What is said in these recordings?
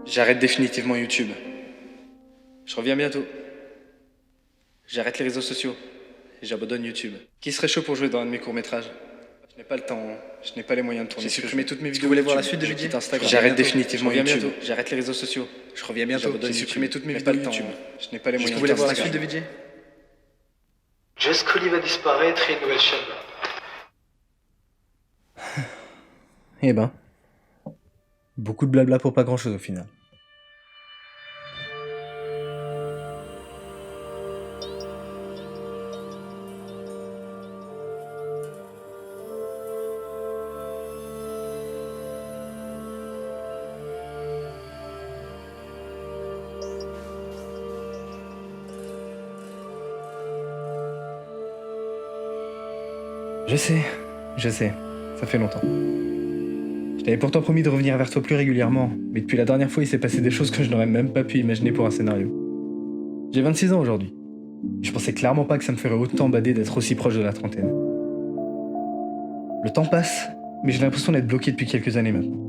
J'arrête définitivement YouTube. Je reviens bientôt. J'arrête les réseaux sociaux. Et j'abandonne YouTube. Qui serait chaud pour jouer dans un de mes courts-métrages? Je n'ai pas le temps, je n'ai pas les moyens de tourner. J'ai supprimé toutes mes vidéos. Vous voulez voir la YouTube. suite de Je Didier? quitte Instagram. J'arrête définitivement YouTube. J'arrête les réseaux sociaux. Je reviens bientôt. J'ai supprimé toutes mes vidéos YouTube. Je n'ai pas les moyens Vous voulez de voir la Instagram. suite de Didier? Just Collie va disparaître et une nouvelle chaîne. Eh ben, beaucoup de blabla pour pas grand chose au final. Je sais, ça fait longtemps. Je t'avais pourtant promis de revenir vers toi plus régulièrement, mais depuis la dernière fois, il s'est passé des choses que je n'aurais même pas pu imaginer pour un scénario. J'ai 26 ans aujourd'hui. Je pensais clairement pas que ça me ferait autant bader d'être aussi proche de la trentaine. Le temps passe, mais j'ai l'impression d'être bloqué depuis quelques années maintenant.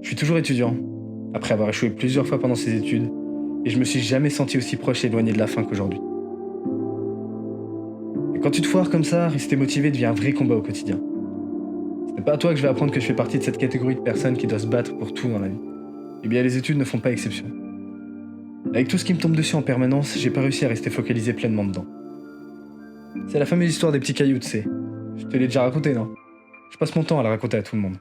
Je suis toujours étudiant, après avoir échoué plusieurs fois pendant ces études, et je me suis jamais senti aussi proche et éloigné de la fin qu'aujourd'hui. Et quand tu te foires comme ça, rester motivé devient un vrai combat au quotidien. Ce n'est pas à toi que je vais apprendre que je fais partie de cette catégorie de personnes qui doivent se battre pour tout dans la vie. Eh bien, les études ne font pas exception. Avec tout ce qui me tombe dessus en permanence, j'ai pas réussi à rester focalisé pleinement dedans. C'est la fameuse histoire des petits cailloux, tu sais. Je te l'ai déjà raconté, non? Je passe mon temps à la raconter à tout le monde.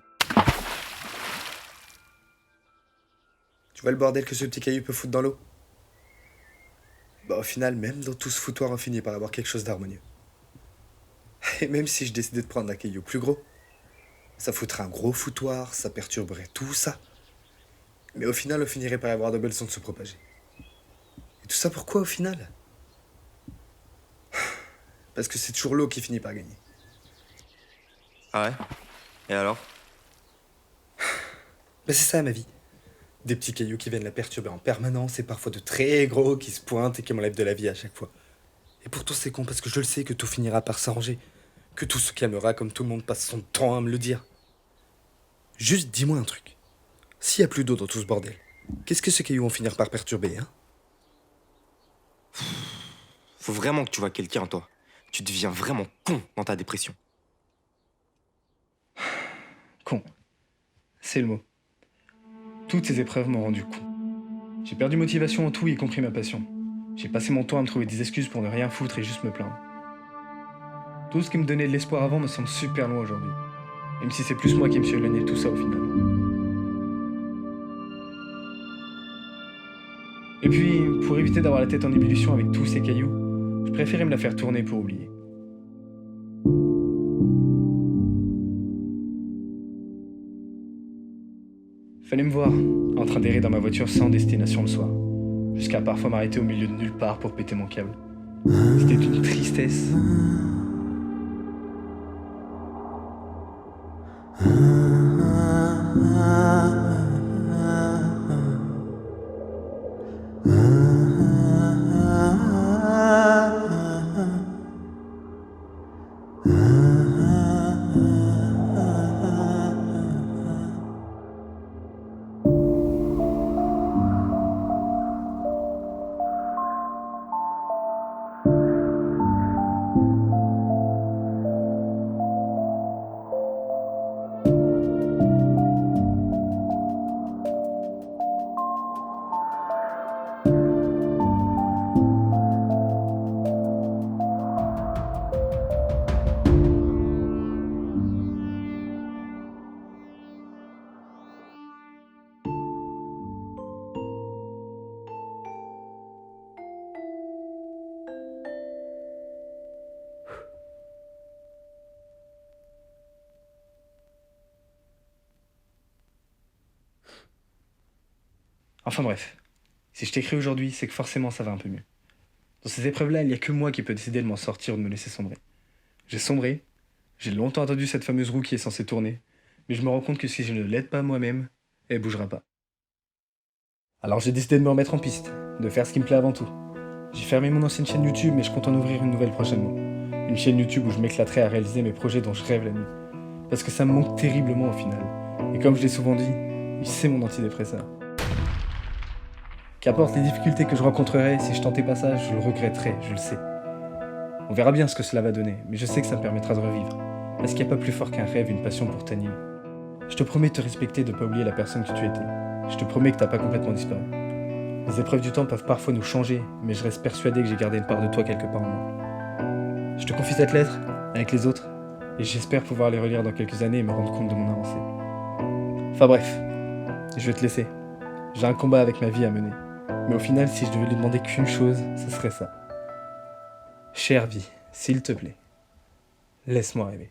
Tu vois le bordel que ce petit caillou peut foutre dans l'eau? Bah au final, même dans tout ce foutoir, on finit par avoir quelque chose d'harmonieux. Et même si je décidais de prendre un caillou plus gros, ça foutrait un gros foutoir, ça perturberait tout ça. Mais au final, on finirait par avoir de belles ondes se propager. Et tout ça pourquoi au final? Parce que c'est toujours l'eau qui finit par gagner. Ah ouais? Et alors? Bah c'est ça ma vie. Des petits cailloux qui viennent la perturber en permanence et parfois de très gros qui se pointent et qui m'enlèvent de la vie à chaque fois. Et pourtant c'est con parce que je le sais que tout finira par s'arranger. Que tout se calmera comme tout le monde passe son temps à me le dire. Juste dis-moi un truc. S'il y a plus d'eau dans tout ce bordel, qu'est-ce que ces cailloux vont finir par perturber, hein? Faut vraiment que tu vois quelqu'un, toi. Tu deviens vraiment con dans ta dépression. Con. C'est le mot. Toutes ces épreuves m'ont rendu con. J'ai perdu motivation en tout, y compris ma passion. J'ai passé mon temps à me trouver des excuses pour ne rien foutre et juste me plaindre. Tout ce qui me donnait de l'espoir avant me semble super loin aujourd'hui. Même si c'est plus moi qui me suis éloigné de tout ça au final. Et puis, pour éviter d'avoir la tête en ébullition avec tous ces cailloux, je préférais me la faire tourner pour oublier. Fallait me voir, en train d'errer dans ma voiture sans destination le soir, jusqu'à parfois m'arrêter au milieu de nulle part pour péter mon câble. C'était une tristesse. Enfin bref, si je t'écris aujourd'hui, c'est que forcément ça va un peu mieux. Dans ces épreuves-là, il n'y a que moi qui peux décider de m'en sortir ou de me laisser sombrer. J'ai sombré, j'ai longtemps attendu cette fameuse roue qui est censée tourner, mais je me rends compte que si je ne l'aide pas moi-même, elle bougera pas. Alors j'ai décidé de me remettre en piste, de faire ce qui me plaît avant tout. J'ai fermé mon ancienne chaîne YouTube, mais je compte en ouvrir une nouvelle prochainement. Une chaîne YouTube où je m'éclaterai à réaliser mes projets dont je rêve la nuit. Parce que ça me manque terriblement au final. Et comme je l'ai souvent dit, c'est mon antidépresseur. Qu'importe les difficultés que je rencontrerai, si je tentais pas ça, je le regretterai, je le sais. On verra bien ce que cela va donner, mais je sais que ça me permettra de revivre. Parce qu'il n'y a pas plus fort qu'un rêve, une passion pour t'animer. Je te promets de te respecter et de pas oublier la personne que tu étais. Je te promets que t'as pas complètement disparu. Les épreuves du temps peuvent parfois nous changer, mais je reste persuadé que j'ai gardé une part de toi quelque part en moi. Je te confie cette lettre, avec les autres, et j'espère pouvoir les relire dans quelques années et me rendre compte de mon avancée. Enfin bref, je vais te laisser. J'ai un combat avec ma vie à mener. Mais au final, si je devais lui demander qu'une chose, ce serait ça. Chère vie, s'il te plaît, laisse-moi rêver.